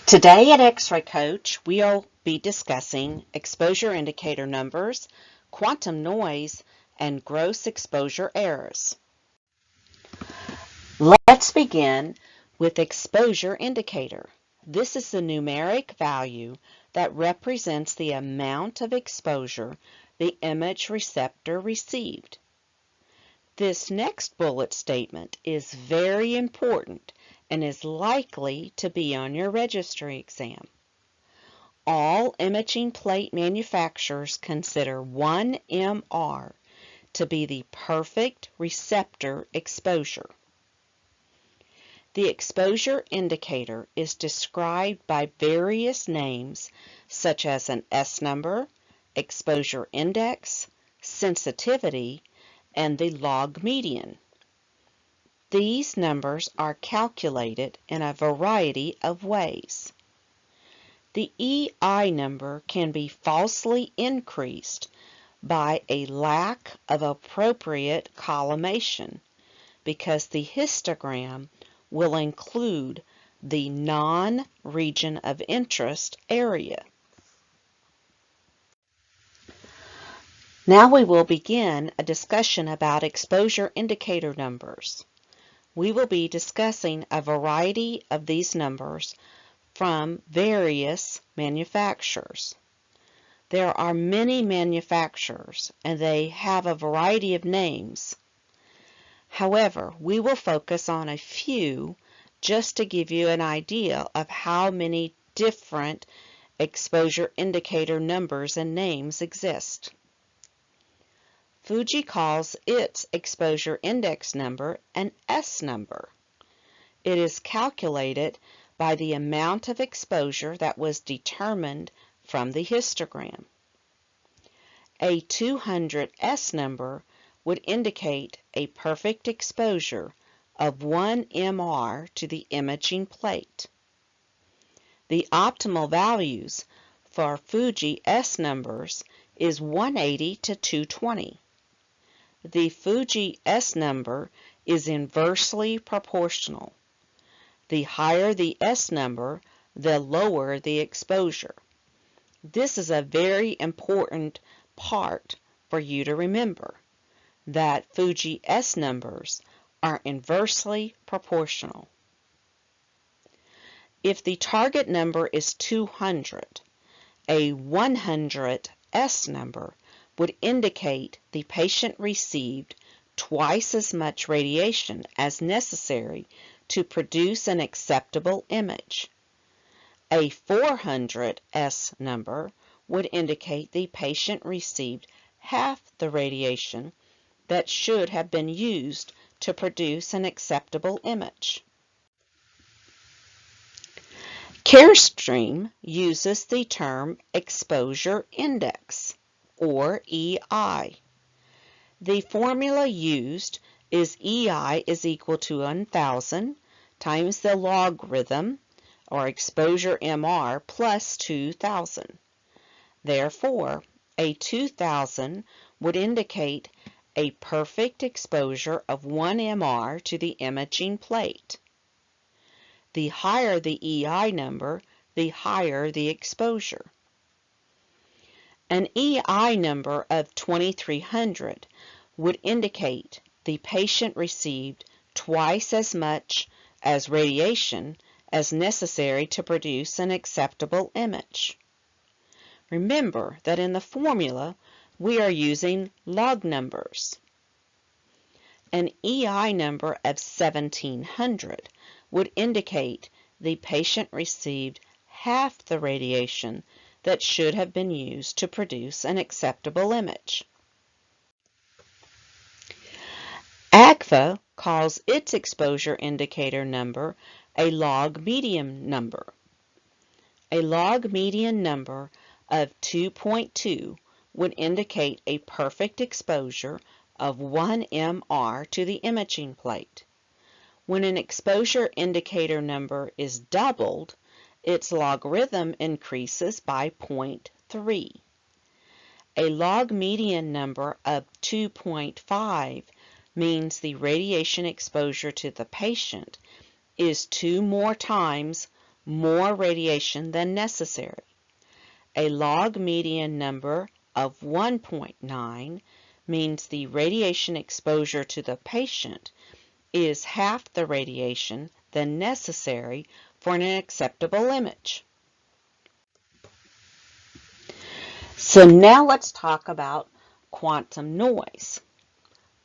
Today at X-Ray Coach, we'll be discussing exposure indicator numbers, quantum noise, and gross exposure errors. Let's begin with exposure indicator. This is the numeric value that represents the amount of exposure the image receptor received. This next bullet statement is very important and is likely to be on your registry exam. All imaging plate manufacturers consider 1 MR to be the perfect receptor exposure. The exposure indicator is described by various names such as an S number, exposure index, sensitivity, and the log median. These numbers are calculated in a variety of ways. The EI number can be falsely increased by a lack of appropriate collimation because the histogram will include the non-region of interest area. Now we will begin a discussion about exposure indicator numbers. We will be discussing a variety of these numbers from various manufacturers. There are many manufacturers and they have a variety of names. However, we will focus on a few just to give you an idea of how many different exposure indicator numbers and names exist. Fuji calls its exposure index number an S number. It is calculated by the amount of exposure that was determined from the histogram. A 200 S number would indicate a perfect exposure of 1 MR to the imaging plate. The optimal values for Fuji S numbers is 180 to 220. The Fuji S number is inversely proportional. The higher the S number, the lower the exposure. This is a very important part for you to remember, that Fuji S numbers are inversely proportional. If the target number is 200, a 100 S number would indicate the patient received twice as much radiation as necessary to produce an acceptable image. A 400 S number would indicate the patient received half the radiation that should have been used to produce an acceptable image. Carestream uses the term exposure index, or EI. The formula used is EI is equal to 1,000 times the logarithm, or exposure MR, plus 2,000. Therefore, a 2,000 would indicate a perfect exposure of 1 MR to the imaging plate. The higher the EI number, the higher the exposure. An EI number of 2,300 would indicate the patient received twice as much as radiation as necessary to produce an acceptable image. Remember that in the formula we are using log numbers. An EI number of 1,700 would indicate the patient received half the radiation that should have been used to produce an acceptable image. AGFA calls its exposure indicator number a log median number. A log median number of 2.2 would indicate a perfect exposure of 1 MR to the imaging plate. When an exposure indicator number is doubled, its logarithm increases by 0.3. A log median number of 2.5 means the radiation exposure to the patient is 2 more times more radiation than necessary. A log median number of 1.9 means the radiation exposure to the patient is half the radiation than necessary for an acceptable image. So now let's talk about quantum noise.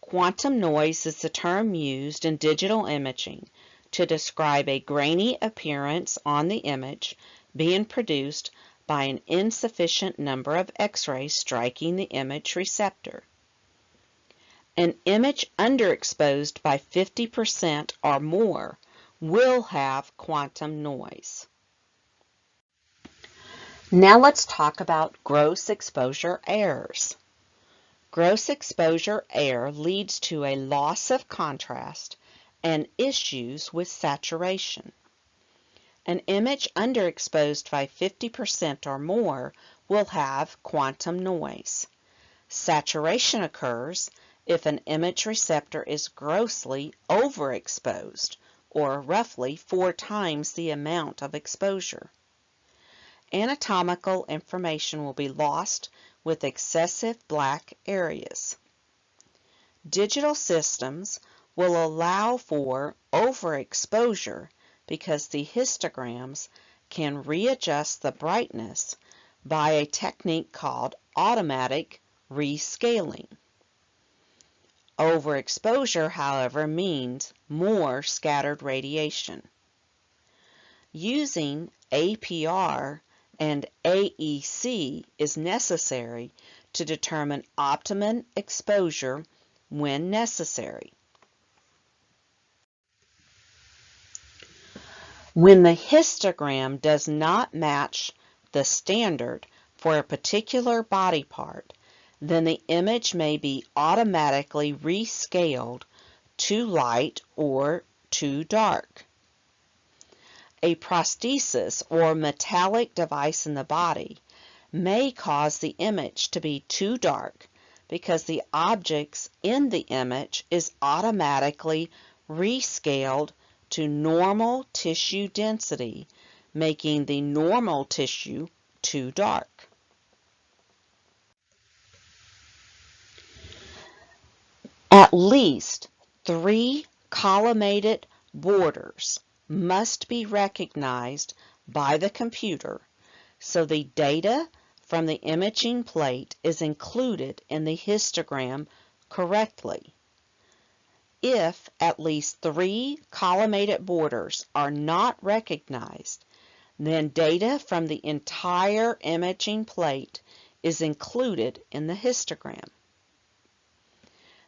Quantum noise is the term used in digital imaging to describe a grainy appearance on the image being produced by an insufficient number of X-rays striking the image receptor. An image underexposed by 50% or more will have quantum noise. Now let's talk about gross exposure errors. Gross exposure error leads to a loss of contrast and issues with saturation. An image underexposed by 50% or more will have quantum noise. Saturation occurs if an image receptor is grossly overexposed, or roughly 4 times the amount of exposure. Anatomical information will be lost with excessive black areas. Digital systems will allow for overexposure because the histograms can readjust the brightness by a technique called automatic rescaling. Overexposure, however, means more scattered radiation. Using APR and AEC is necessary to determine optimum exposure when necessary. When the histogram does not match the standard for a particular body part, then the image may be automatically rescaled too light or too dark. A prosthesis or metallic device in the body may cause the image to be too dark because the objects in the image is automatically rescaled to normal tissue density, making the normal tissue too dark. At least 3 collimated borders must be recognized by the computer so the data from the imaging plate is included in the histogram correctly. If at least 3 collimated borders are not recognized, then data from the entire imaging plate is included in the histogram.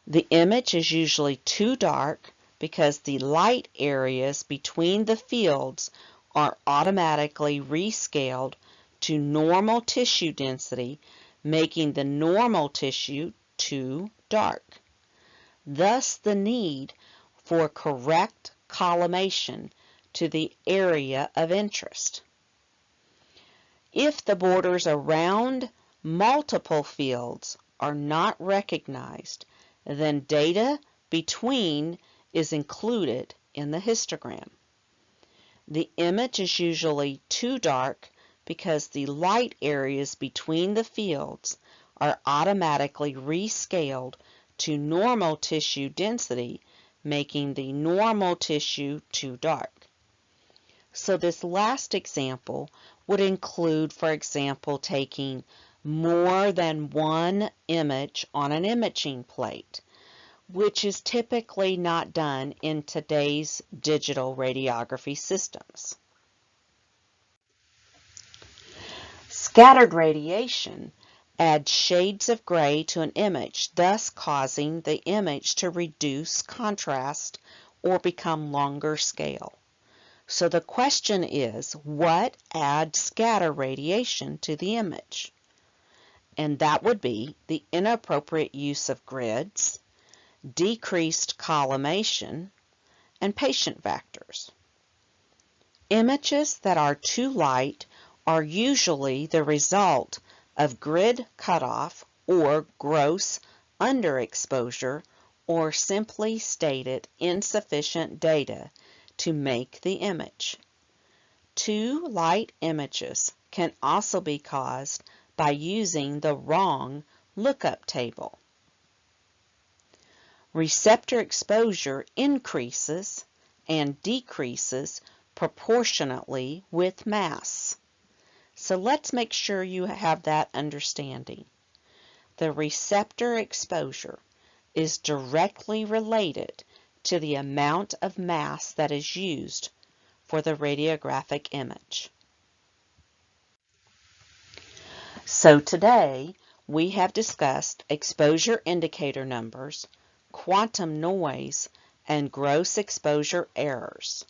The image is usually too dark because the light areas between the fields are automatically rescaled to normal tissue density, making the normal tissue too dark. Thus, the need for correct collimation to the area of interest. If the borders around multiple fields are not recognized, then data between is included in the histogram. The image is usually too dark because the light areas between the fields are automatically rescaled to normal tissue density, making the normal tissue too dark. So this last example would include, for example, taking more than one image on an imaging plate, which is typically not done in today's digital radiography systems. Scattered radiation adds shades of gray to an image, thus causing the image to reduce contrast or become longer scale. So the question is, what adds scatter radiation to the image? And that would be the inappropriate use of grids, decreased collimation, and patient factors. Images that are too light are usually the result of grid cutoff or gross underexposure, or simply stated insufficient data to make the image. Two light images can also be caused by using the wrong lookup table. Receptor exposure increases and decreases proportionately with mass. So let's make sure you have that understanding. The receptor exposure is directly related to the amount of mass that is used for the radiographic image. So today we have discussed exposure indicator numbers, quantum noise, and gross exposure errors.